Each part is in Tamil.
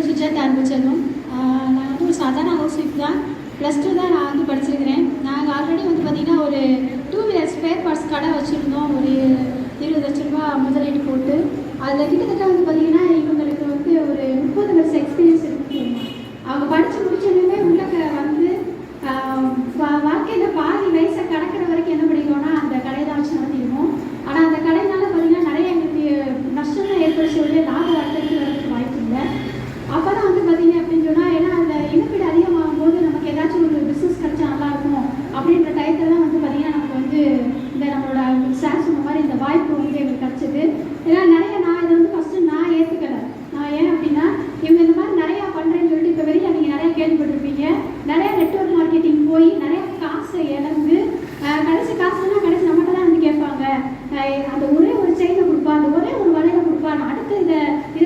சுஜாதா அன்புச்செல்வம். நான் வந்து ஒரு சாதாரண ஹவுஸ் ஒய்ஃப் தான். +2 தான் நான் வந்து படிச்சிருக்கிறேன். நாங்கள் ஆல்ரெடி வந்து பார்த்திங்கன்னா ஒரு 2 வீலர் ஸ்பேர் பார்ட்ஸ் கடை வச்சுருந்தோம். ஒரு 20 லட்ச ரூபா முதலீடு போட்டு அதில் கிட்டத்தட்ட வந்து பார்த்திங்கன்னா இவங்களுக்கு வந்து ஒரு 30 வருஷம் எக்ஸ்பீரியன்ஸ் இருக்குன்னு சொல்லலாம். அவங்க படித்து முடிச்சோடனே உள்ளே வந்து வாழ்க்கையில் பாதி வயசை கடக்கிற வரைக்கும் என்ன பண்ணிக்கோன்னா அந்த கடையை தான் வச்சு நடத்திடுவோம். ஆனால் அந்த கடையினால பார்த்திங்கன்னா நிறைய எங்களுக்கு நஷ்டம் தான் ஏற்படுத்தி சொல்லி லாபம் அடுத்தடுத்து வரதுக்கு வாய்ப்பு இல்லை. அப்போ தான் வந்து பார்த்திங்க அப்படின்னு சொன்னால் ஏன்னா அதில் இழப்பீடு அதிகமாகும் போது நமக்கு ஏதாச்சும் ஒரு பிஸ்னஸ் கிடைச்சா நல்லாயிருக்கும் அப்படின்ற டயத்தில் தான் வந்து பார்த்திங்கன்னா நமக்கு வந்து இந்த நம்மளோட சார் சொன்ன மாதிரி இந்த வாய்ப்பு வந்து எங்களுக்கு கிடச்சிது. ஏன்னா நிறைய நான் இதை வந்து ஃபஸ்ட்டு நான் ஏற்றுக்கலை. நான் ஏன் அப்படின்னா இவங்க இந்த மாதிரி நிறையா பண்ணுறேன்னு சொல்லிட்டு இப்போ வெளியில் நீங்கள் நிறையா கேள்விப்பட்டிருப்பீங்க. நிறையா நெட்வொர்க் மார்க்கெட்டிங் போய் நிறையா காசை இழந்து கடைசி காசுலாம் கடைசி நம்மகிட்ட தான் வந்து கேட்பாங்க. அந்த ஒரே ஒரு செயினை கொடுப்பா, அந்த ஒரே ஒரு வலையில் கொடுப்பா, அடுத்து இதை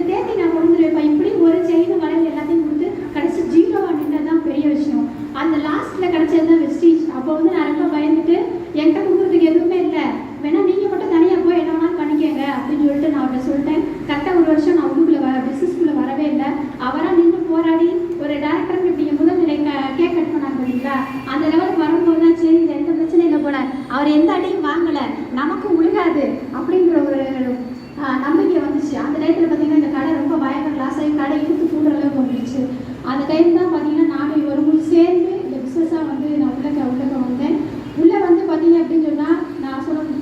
தேர்த்தி நான் கொண்டு வைப்பேன். இப்படி ஒரு செயின் வலையில் எல்லாத்தையும் கொடுத்து கடைசி ஜீரோவாக நின்றது தான் பெரிய விஷயம். அந்த லாஸ்ட்டில் கிடச்சது தான் வெஸ்டீஜ். அப்போ வந்து நான் ரொம்ப பயந்துட்டு என்கிட்ட கொடுக்குறதுக்கு எதுவுமே இல்லை, வேணா நீங்கள் மட்டும் தனியாக போய் என்ன வேணாலும் பண்ணிக்கங்க அப்படின்னு சொல்லிட்டு நான் அவர்கிட்ட சொல்லிட்டேன். கரெக்டாக ஒரு வருஷம் நான் உள்ளுக்குள்ளே பிஸ்னஸ்குள்ளே வரவே இல்லை. அவராக நின்று போராடி ஒரு டேரக்டருக்கு இப்படி முதல் நிலை கேக் கட் பண்ணாங்க பார்த்தீங்களா, அந்த லெவலுக்கு வரும்போது தான் சரி இந்த எந்த பிரச்சனையில் போல அவர் எந்த அடியும் வாங்கலை, நமக்கு உழுகாது அப்படின்ற ஒரு நம்பிக்கை வந்துச்சு. அந்த டைத்தில் பார்த்தீங்கன்னா இந்த கடை ரொம்ப பயங்கர லாஸ் ஆகி கடை இழுத்து கூடுற அளவுக்கு வந்துடுச்சு. அந்த டைம் தான் பார்த்தீங்கன்னா நானும் இவரும் சேர்ந்து இந்த பிஸ்னஸாக வந்து நான் உள்ளக்க வந்தேன். உள்ளே வந்து பார்த்தீங்க அப்படின்னு சொன்னால் நான் சொன்ன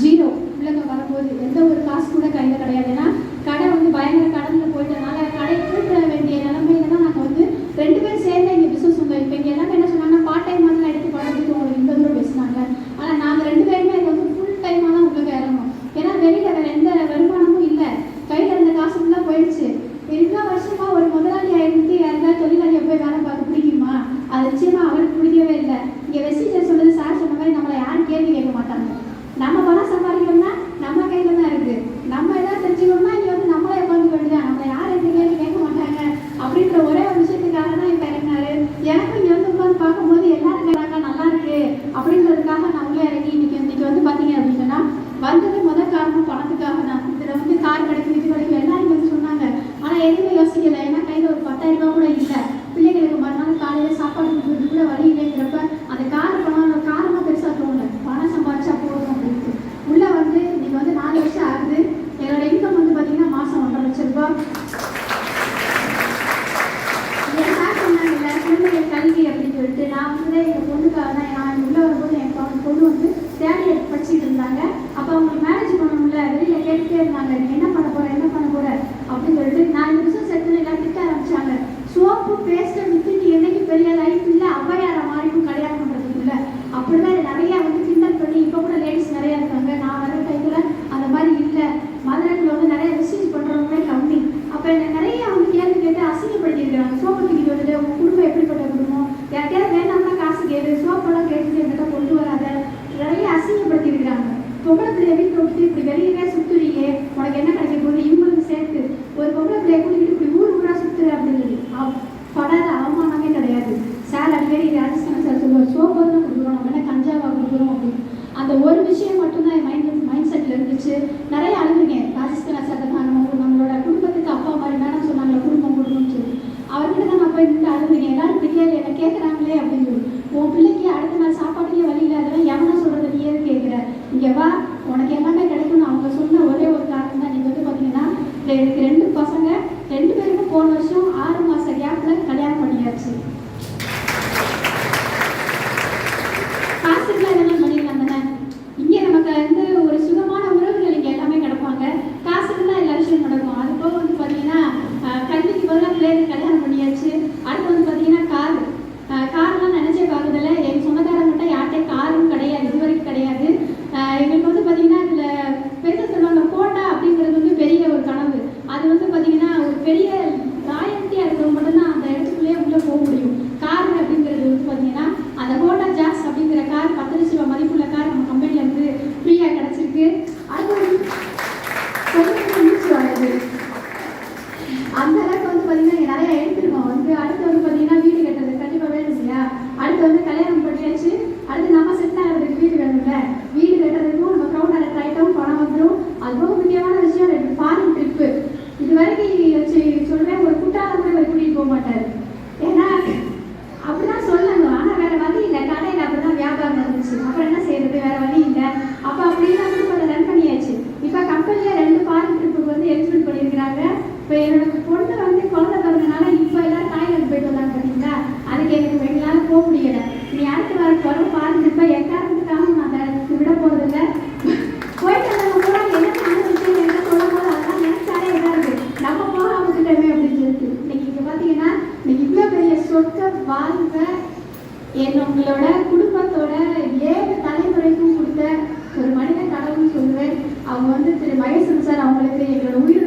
ஜீரோ உள்ளக்க வரும்போது எந்த ஒரு காசு கூட கையில் கிடையாது. ஏன்னா கடை வந்து பயங்கர கடனில் போயிட்டனால கடை கூட்ட வேண்டிய நிலைமையில தான் நாங்கள் வந்து 2 பேரும் சேர்ந்து இங்கே பிஸ்னஸ் வந்தோம். இப்போ இங்கே எல்லாமே என்ன சொன்னாங்கன்னா பார்ட் டைம் வந்து எடுத்து பண்ணுறதுக்கு உங்களுக்கு இந்த தூரம் பேசினாங்க. ஆனால் நாங்கள் 2 பேருமே இது வந்து ஃபுல் டைமாக தான் உள்ளக்க இறங்கணும். ஏன்னா வெளியில் வேறு எந்த வருமானமும் இல்லை, கையில் இருந்த காசு ஃபுல்லாக போயிடுச்சு. இவ்வளோ வருஷமாக ஒரு முதலாளியாக இருந்து யாருக்காவது தொழிலாளியை போய் வேலை பார்க்க பிடிக்குமா? அது நிச்சயமாக அவருக்கு பிடிக்கவே இல்லை. இங்கே வெஸ்டீஜர் சொன்னது சார் சொன்ன மாதிரி நம்மளை யாரும் கேள்வி கேட்க மாட்டாங்க. நம்ம பணம் சம்பாதிக்கணும்னா நம்ம கையில் தான் இருக்குது. நம்ம எதாவது தெரிஞ்சுக்கணும்னா இங்கே வந்து நம்மளே உட்காந்து வேண்டியதான், நம்மளை யாரும் எந்த கேள்வி கேட்க மாட்டாங்க அப்படின்ற ஒரே ஒரு விஷயத்துக்காக தான் இப்போ இறங்கினாரு. எனக்கும் இங்கே வந்து உட்காந்து பார்க்கும்போது எல்லாரும் கேட்குறாங்க நல்லா இருக்கு அப்படின்றதுக்காக நான் உள்ளே இறங்கி இன்னைக்கு வந்து பார்த்தீங்க அப்படின்னா வந்தது முதல் காரணம் பணத்துக்காக தான். இதில் வந்து கார் கிடைக்கும் இது கிடைக்கும் எல்லாரும் வந்து சொன்னாங்க. ஆனால் எதுவுமே யோசிக்கலை. ஏன்னா கையில் ஒரு 10,000 ரூபா கூட இல்லை. பிள்ளைங்களுக்கு மறுநாள் காலையில் சாப்பாடு கொடுக்குறது கூட வழி இல்லைங்கிறப்ப அந்த கார் பணம் காரணமாக பெருசாக தோணலை, பணம் சம்பாதிச்சா போதும் அப்படின்ட்டு உள்ளே வந்து இன்னைக்கு வந்து 4 வருஷம் ஆகுது. என்னோட இன்கம் வந்து பார்த்தீங்கன்னா மாதம் 1.5 லட்சம் ரூபா. என் சார் சொன்னாங்க இல்லை குழந்தைகள் கல்வி அப்படின்னு சொல்லிட்டு நான் வந்து எங்கள் பொண்ணுக்காக தான் நான் உள்ளே வரும்போது என் பொண்ணு வந்து 3rd இயர் படிச்சுட்டு இருந்தாங்க. அப்போ அவங்களுக்கு மேரேஜ் பண்ணணும்ல வெளியில் கேட்டுகிட்டே இருந்தாங்க நீ என்ன பண்ண போகிற அப்படின்னு சொல்லிட்டு நான் இந்த பிஸ்னஸ் எடுத்து எல்லாம் திட்ட ஆரம்பிச்சாங்க. சோப்பு பேஸ்ட்டை விற்று நீ என்னைக்கு பெரிய லைஃப் இல்லை அவ்வையார மாதிரியும் கல்யாணம் பண்ணுறதுக்குள்ள அப்படிதான் நிறையா வந்து கிண்டல் பண்ணி இப்போ கூட லேடிஸ் நிறையா இருக்காங்க. நான் வர டைமில் அந்த மாதிரி இல்லை. மதுரையில் வந்து நிறைய ரிசீவ் பண்ணுறவங்களே கம்மி. அப்போ என்னை நிறையா வந்து கேள்வி கேட்டு அசிங்கப்படுத்தியிருக்கிறாங்க. சோப்பு தூக்கிட்டு வந்துட்டு உங்கள் குடும்பம் எப்படிப்பட்ட குடும்பம், யார்கிட்டயாவது வேணாம்னா காசு கேடு, சோப்பெல்லாம் கேட்டுட்டு என்கிட்ட கொண்டு வராத நிறைய அசிங்கப்படுத்தியிருக்கிறாங்க. பொம்பளை பிள்ளைய வீட்டில் விட்டு இப்படி வெளியே சுற்றுறீங்க உனக்கு என்ன கிடைக்க போகுது, இவங்களுக்கு சேர்த்து ஒரு பொம்பளை பிள்ளைய கூட்டிகிட்டு இப்படி ஊராக சுற்றுற அப்படின்னு படாத அவமானமே கிடையாது. சார் அடிக்கடி ராஜஸ்தான சார் சொல்லுவார் சோப்பு தான் கொடுக்குறோம் நம்ம என்ன கஞ்சாவாக கொடுக்குறோம் அப்படின்னு. அந்த ஒரு விஷயம் மட்டும்தான் என் மைண்ட் செட்டில் இருந்துச்சு. நிறைய அழுதுங்க ராஜஸ்தான சார் தான் நம்மளோட குடும்பத்துக்கு அப்பா மாதிரி மேடம் சொன்னாங்களே குடும்பம்னு சொல்லி அவர்கிட்ட தான் நான் போய் நின்று அழுதுங்க. எல்லாரும் பிள்ளைகள் என்னை கேட்குறாங்களே அப்படின்னு சொல்லி உன் பிள்ளைக்கு அடுத்த நாள் சாப்பாட்டுக்கே வழி இல்லாதவன் எவனா சொல்கிறது நீ ஏது கேட்குற, இங்கே வா உனக்கு எல்லாமே கிடைக்கும்னு அவங்க சொன்ன ஒரே ஒரு காரணம் தான். நீங்கள் வந்து பார்த்தீங்கன்னா எனக்கு 2 பசங்க 2 பேருக்கும் போன வருஷம் 6 மாத கேப்பில் கல்யாணம் பண்ணியாச்சு. காசுக்குலாம் இதெல்லாம் பண்ணிடலாம் தானே. இங்கே நமக்கு வந்து ஒரு சுகமான உறவுகள் இங்கே எல்லாமே கிடப்பாங்க. காசுக்குலாம் எல்லா விஷயம் நடக்கும். அது போக வந்து பார்த்தீங்கன்னா கல்விக்கு பதிலாக பிள்ளைகளுக்கு கல்யாணம் பண்ணியாச்சு. அடுத்து வந்து பார்த்தீங்கன்னா கார்லாம் நினச்சே பார்க்குறதில்ல. எங்கள் சொந்தக்காரங்கிட்ட யார்கிட்டையும் காரும் கிடையாது, இது வரைக்கும் கிடையாது. எங்களுக்கு வந்து பார்த்தீங்கன்னா இதில் பெருசாக சொல்லுவாங்க கோட்டா அப்படிங்கிறது வந்து பெரிய ஒரு கனவு. அது வந்து பார்த்தீங்கன்னா ஒரு பெரிய ராயல்ட்டியாக இருக்கிறவங்க மட்டும்தான் அந்த இடத்துக்குள்ளேயே உள்ளே போக முடியும். இப்போ என்னோட பொண்ணு வந்து குழந்தை பிறந்தனால இப்போ எல்லாரும் தாய்லாந்து போயிட்டு வந்தாங்க பார்த்தீங்களா, அதுக்கு எனக்கு எங்களால் போக முடியலை. நீ அடுத்த வாரம் வர பாருங்க, இப்போ எக்காரணத்துக்காக நான் அதை விட போகிறதில்ல. போயிட்டு வந்தவங்க கூட என்ன அனுபவிச்சு என்ன சொல்லும் போது அதெல்லாம் நினைச்சாலே இதாக இருக்குது, நம்ம போக விட்டுட்டோமே அப்படின்னு சொல்லிட்டு. இன்னைக்கு இங்கே பார்த்தீங்கன்னா இன்னைக்கு இவ்வளோ பெரிய சொற்க வாழ்வ உங்களோட குடும்பத்தோட 7 தலைமுறைக்கும் கொடுத்த ஒரு மனித கடவுள்னு சொல்லுவேன். அவங்க வந்து திரு மகேசன் சார் அவங்களுக்கு எங்களோட உயிர்